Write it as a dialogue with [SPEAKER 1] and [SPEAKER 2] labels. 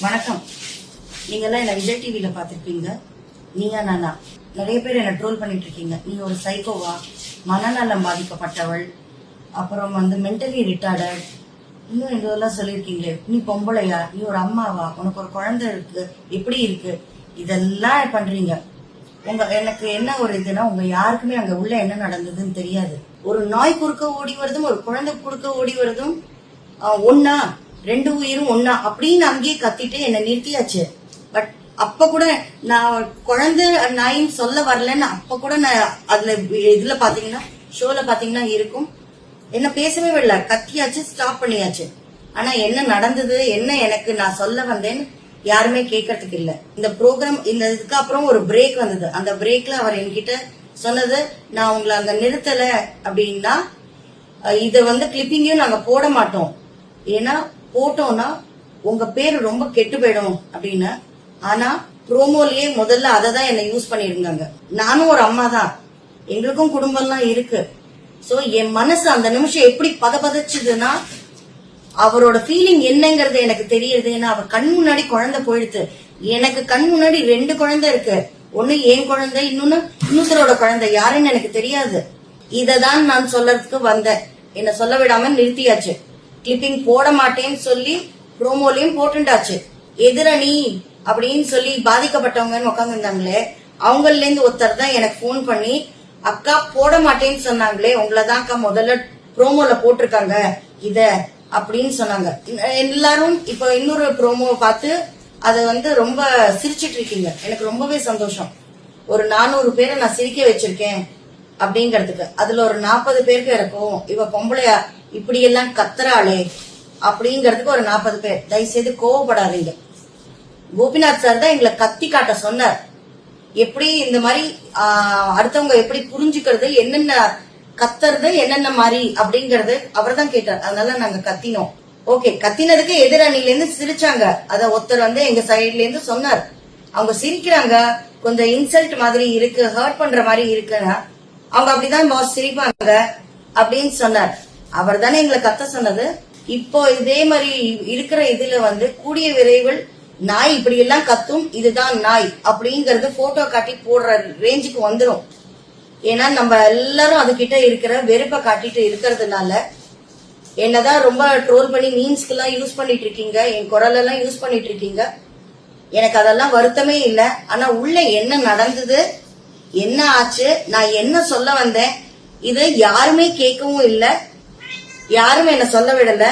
[SPEAKER 1] வணக்கம். நீங்கெல்லாம் என்ன விஜய் டிவில பாத்திருப்பீங்க. நீயா நானா நிறைய பேர் என்ன ட்ரோல் பண்ணிட்டு இருக்கீங்க. நீ ஒரு சைக்கோவா, மனநலம் பாதிக்கப்பட்டவள், அப்புறம் மென்டலி ரிட்டார்டட், இன்னும் இதெல்லாம் சொல்லியிருக்கீங்களே, நீ பொம்பளையா, நீ ஒரு அம்மாவா, உனக்கு ஒரு குழந்தை இருக்கு, எப்படி இருக்கு, இதெல்லாம் பண்றீங்க. எனக்கு என்ன ஒரு இதுனா, உங்க யாருக்குமே அங்க உள்ள என்ன நடந்ததுன்னு தெரியாது. ஒரு நாய் குறுக்க ஓடி வருதும் ஒரு குழந்தை குறுக்க ஓடி வருதும் ஒன்னா, ரெண்டு உயிரும் ஒன்னா அப்படின்னு அங்கேயே கத்திட்டு என்ன நிறுத்தியாச்சு. பட் அப்ப கூட நான் குழந்தை நாயின்னு சொல்ல வரலன்னு அப்ப கூட நான் அதுல இதுல பாத்தீங்கன்னா ஷோல பாத்தீங்கன்னா இருக்கும். என்ன பேசவே விடல, கத்தியாச்சு, ஸ்டாப் பண்ணியாச்சு. ஆனா என்ன நடந்தது, என்ன எனக்கு நான் சொல்ல வந்தேன்னு யாருமே கேட்கறதுக்கு இல்ல. இந்த ப்ரோக்ராம் இந்த இதுக்கு அப்புறம் ஒரு பிரேக் வந்தது. அந்த பிரேக்ல அவர் என்கிட்ட சொன்னது, நான் உங்களை அங்க நிறுத்தல அப்படின்னா இத கிளிப்பிங்கையும் நாங்க போட மாட்டோம், ஏன்னா போட்டோம்னா உங்க பேரு ரொம்ப கெட்டு போயிடும் அப்படின்னு. ஆனா ப்ரோமோலயே முதல்ல அததான் என்ன யூஸ் பண்ணிருந்தாங்க. நானும் ஒரு அம்மா தான், எங்களுக்கும் குடும்பம்லாம் இருக்கு. சோ என் மனசு அந்த நிமிஷம் எப்படி பதச்சுதுன்னா, அவரோட ஃபீலிங் என்னங்கிறது எனக்கு தெரியுது. ஏன்னா அவர் கண் முன்னாடி குழந்தை போயிடுது. எனக்கு கண் முன்னாடி 2 குழந்தை இருக்கு. ஒண்ணு என் குழந்தை, இன்னொருத்தரோட குழந்தை, யாருன்னு எனக்கு தெரியாது. இததான் நான் சொல்றதுக்கு வந்தேன். என்ன சொல்ல விடாம நிறுத்தியாச்சு. கிளிப்பிங் போட மாட்டேன்னு சொல்லி ப்ரோமோலையும் போட்டுண்டாச்சு. எதிரணி அப்படின்னு சொல்லி பாதிக்கப்பட்டவங்கன்னு உட்காந்து இருந்தாங்களே, அவங்கல இருந்து ஒருத்தர் தான் எனக்கு போன் பண்ணி, அக்கா போட மாட்டேன்னு சொன்னாங்களே, உங்களதான் அக்கா முதல்ல ப்ரோமோல போட்டிருக்காங்க இத அப்படின்னு சொன்னாங்க. எல்லாரும் இப்ப இன்னொரு ப்ரோமோ பார்த்து அதை ரொம்ப சிரிச்சிட்டு இருக்கீங்க. எனக்கு ரொம்பவே சந்தோஷம். ஒரு 400 பேரை நான் சிரிக்க வச்சிருக்கேன் அப்படிங்கறதுக்கு. அதுல ஒரு 40 பேருக்கு இருக்கும் இவ பொம்பளையா இப்படி எல்லாம் கத்துறாளே அப்படிங்கறதுக்கு ஒரு 40 பேர். தயவுசெய்து கோவப்படாதீங்க. கோபிநாத் சார் தான் எங்களை கத்தி காட்ட சொன்னார். எப்படி இந்த மாதிரி அடுத்தவங்க எப்படி புரிஞ்சுக்கிறது, என்னென்ன கத்துறது, என்னென்ன மாதிரி அப்படிங்கறது அவர் தான் கேட்டார். அதனால நாங்க கத்தினோம். ஓகே, கத்தினதுக்கு எதிரணில இருந்து சிரிச்சாங்க. அத ஒருத்தர் எங்க சைட்ல இருந்து சொன்னார். அவங்க சிரிக்கிறாங்க, கொஞ்சம் இன்சல்ட் மாதிரி இருக்கு, ஹர்ட் பண்ற மாதிரி இருக்குன்னா அவங்க அப்படிதான் பாஸ் சிரிப்பாங்க அப்படின்னு சொன்னார். அவர் தானே எங்களை கத்த சொன்னது. இப்போ இதே மாதிரி இருக்கிற இதுல கூடிய விரைவில் நாய் இப்படி எல்லாம் கத்தும், இதுதான் நாய் அப்படிங்கறது போட்டோ காட்டி போடுற ரேஞ்சுக்கு வந்துடும். ஏன்னா நம்ம எல்லாரும் அது கிட்ட இருக்கிற வெறுப்பை காட்டிட்டு இருக்கிறதுனால என்னதான் ரொம்ப ட்ரோல் பண்ணி மீம்ஸ்க்கு எல்லாம் யூஸ் பண்ணிட்டு இருக்கீங்க, என் குரல் எல்லாம் யூஸ் பண்ணிட்டு இருக்கீங்க. எனக்கு அதெல்லாம் வருத்தமே இல்லை. ஆனா உள்ள என்ன நடந்தது, என்ன ஆச்சு, நான் என்ன சொல்ல வந்தேன், இது யாருமே கேட்கவும் இல்லை, யாரும் என்ன சொல்ல விடல.